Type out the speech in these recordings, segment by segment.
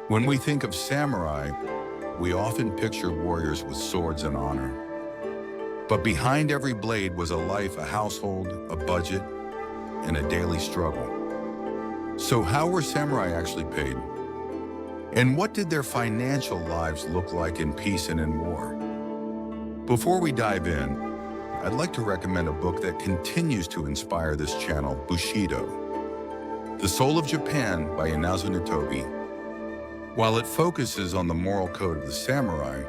When we think of samurai, we often picture warriors with swords and honor. But behind every blade was a life, a household, a budget, and a daily struggle. So how were samurai actually paid? And what did their financial lives look like in peace and in war? Before we dive in, I'd like to recommend a book that continues to inspire this channel, Bushido, The Soul of Japan by Inazo Nitobe. While it focuses on the moral code of the samurai,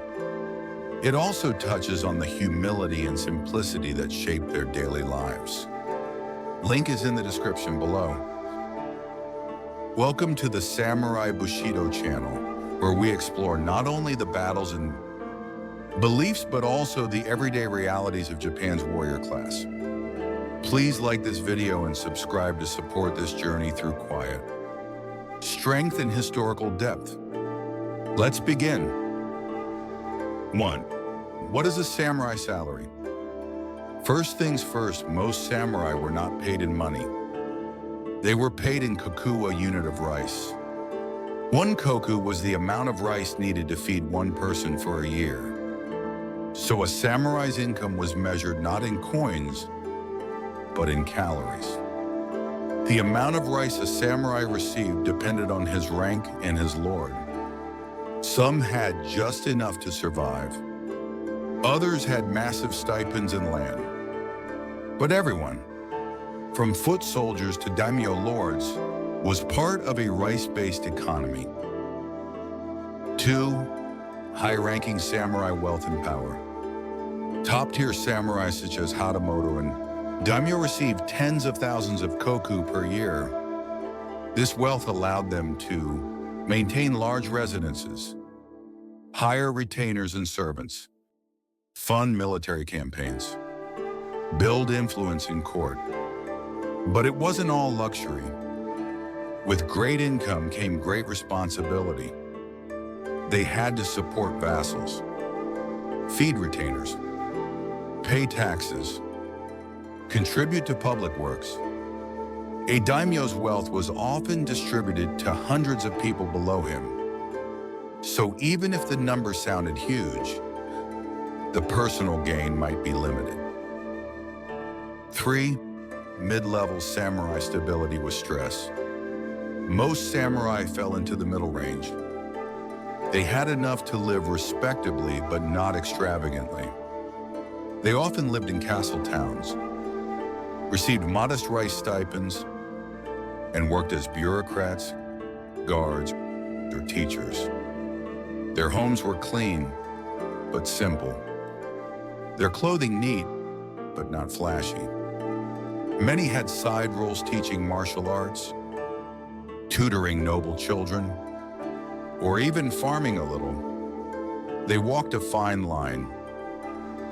it also touches on the humility and simplicity that shaped their daily lives. Link is in the description below. Welcome to the Samurai Bushido Channel, where we explore not only the battles and beliefs, but also the everyday realities of Japan's warrior class. Please like this video and subscribe to support this journey through quiet strength and historical depth. Let's begin. 1. What is a samurai salary? First things first, most samurai were not paid in money. They were paid in koku, a unit of rice. 1 koku was the amount of rice needed to feed one person for a year. So a samurai's income was measured not in coins, but in calories. The amount of rice a samurai received depended on his rank and his lord. Some had just enough to survive. Others had massive stipends and land. But everyone, from foot soldiers to daimyo lords, was part of a rice-based economy. 2. High-ranking samurai wealth and power. Top-tier samurai such as Hatamoto and daimyo received tens of thousands of koku per year. This wealth allowed them to maintain large residences, hire retainers and servants, fund military campaigns, build influence in court. But it wasn't all luxury. With great income came great responsibility. They had to support vassals, feed retainers, pay taxes, contribute to public works. A daimyo's wealth was often distributed to hundreds of people below him. So even if the number sounded huge, the personal gain might be limited. 3. Mid-level samurai stability with stress. Most samurai fell into the middle range. They had enough to live respectably, but not extravagantly. They often lived in castle towns, received modest rice stipends, and worked as bureaucrats, guards, or teachers. Their homes were clean, but simple. Their clothing neat, but not flashy. Many had side roles teaching martial arts, tutoring noble children, or even farming a little. They walked a fine line,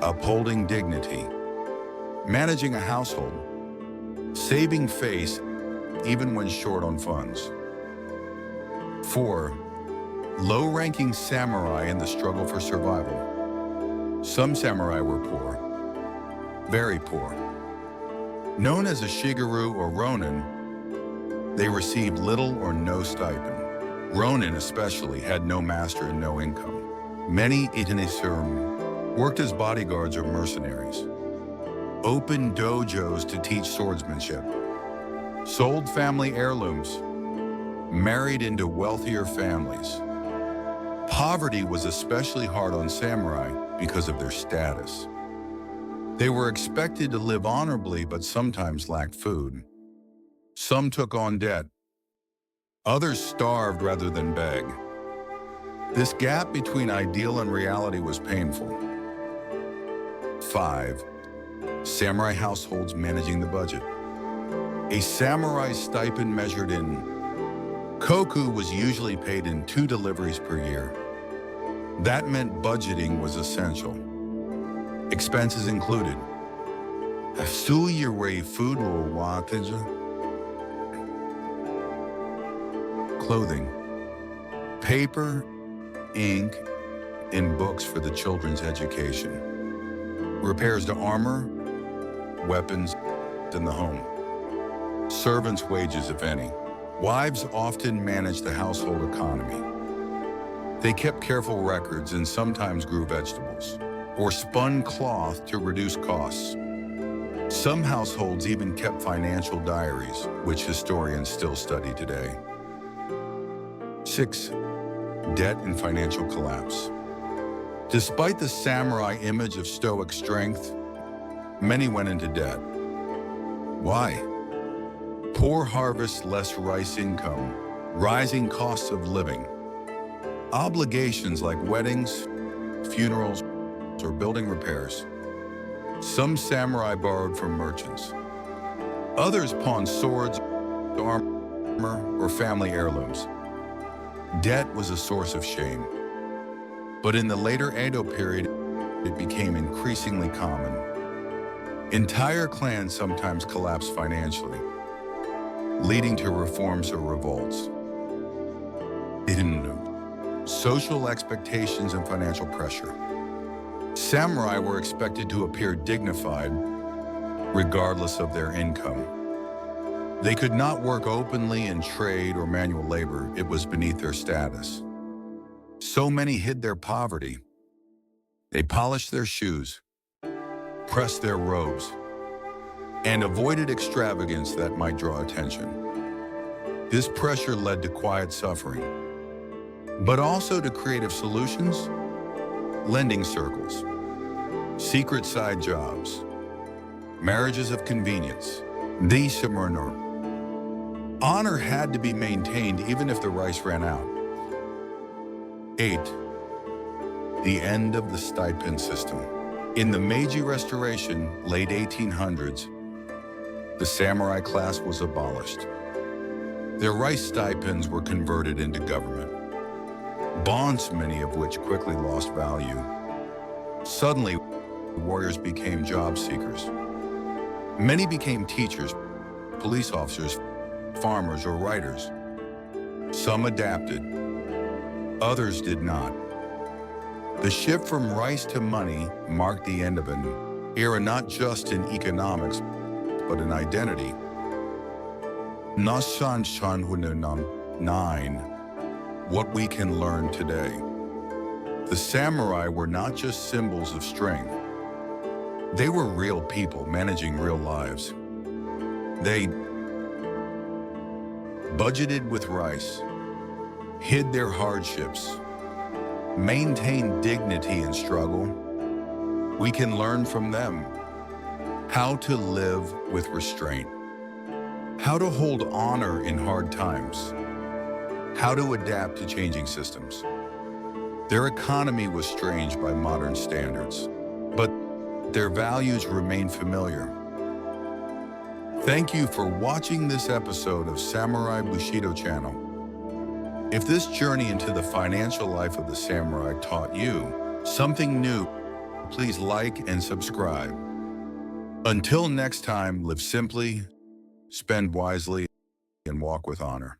upholding dignity, managing a household, saving face even when short on funds. 4. Low-ranking samurai in the struggle for survival. Some samurai were poor, very poor. Known as a shigeru or ronin, they received little or no stipend. Ronin especially had no master and no income. Many itanesurum worked as bodyguards or mercenaries, opened dojos to teach swordsmanship, sold family heirlooms, married into wealthier families. Poverty was especially hard on samurai because of their status. They were expected to live honorably, but sometimes lacked food. Some took on debt. Others starved rather than beg. This gap between ideal and reality was painful. 5. Samurai households managing the budget. A samurai's stipend measured in koku was usually paid in 2 deliveries per year. That meant budgeting was essential. Expenses included clothing, paper, ink, and books for the children's education, repairs to armor, weapons, in the home, servants' wages if any. Wives often managed the household economy. They kept careful records and sometimes grew vegetables, or spun cloth to reduce costs. Some households even kept financial diaries, which historians still study today. 6. Debt and financial collapse. Despite the samurai image of stoic strength, many went into debt. Why? Poor harvests, less rice income, rising costs of living, obligations like weddings, funerals, or building repairs. Some samurai borrowed from merchants. Others pawned swords, armor, or family heirlooms. Debt was a source of shame. But in the later Edo period, it became increasingly common. Entire clans sometimes collapsed financially, leading to reforms or revolts. Social expectations and financial pressure. Samurai were expected to appear dignified, regardless of their income. They could not work openly in trade or manual labor. It was beneath their status. So many hid their poverty. They polished their shoes, pressed their robes, and avoided extravagance that might draw attention. This pressure led to quiet suffering, but also to creative solutions, lending circles, secret side jobs, marriages of convenience. Honor had to be maintained even if the rice ran out. 8. The end of the stipend system. In the Meiji Restoration, late 1800s, the samurai class was abolished. Their rice stipends were converted into government bonds, many of which quickly lost value. Suddenly, warriors became job seekers. Many became teachers, police officers, farmers, or writers. Some adapted, others did not. The shift from rice to money marked the end of an era not just in economics, but in identity. 9. What we can learn today. The samurai were not just symbols of strength. They were real people managing real lives. They budgeted with rice, hid their hardships, maintained dignity in struggle. We can learn from them how to live with restraint, how to hold honor in hard times, how to adapt to changing systems. Their economy was strained by modern standards, but their values remain familiar. Thank you for watching this episode of Samurai Bushido Channel. If this journey into the financial life of the samurai taught you something new, please like and subscribe. Until next time, live simply, spend wisely, and walk with honor.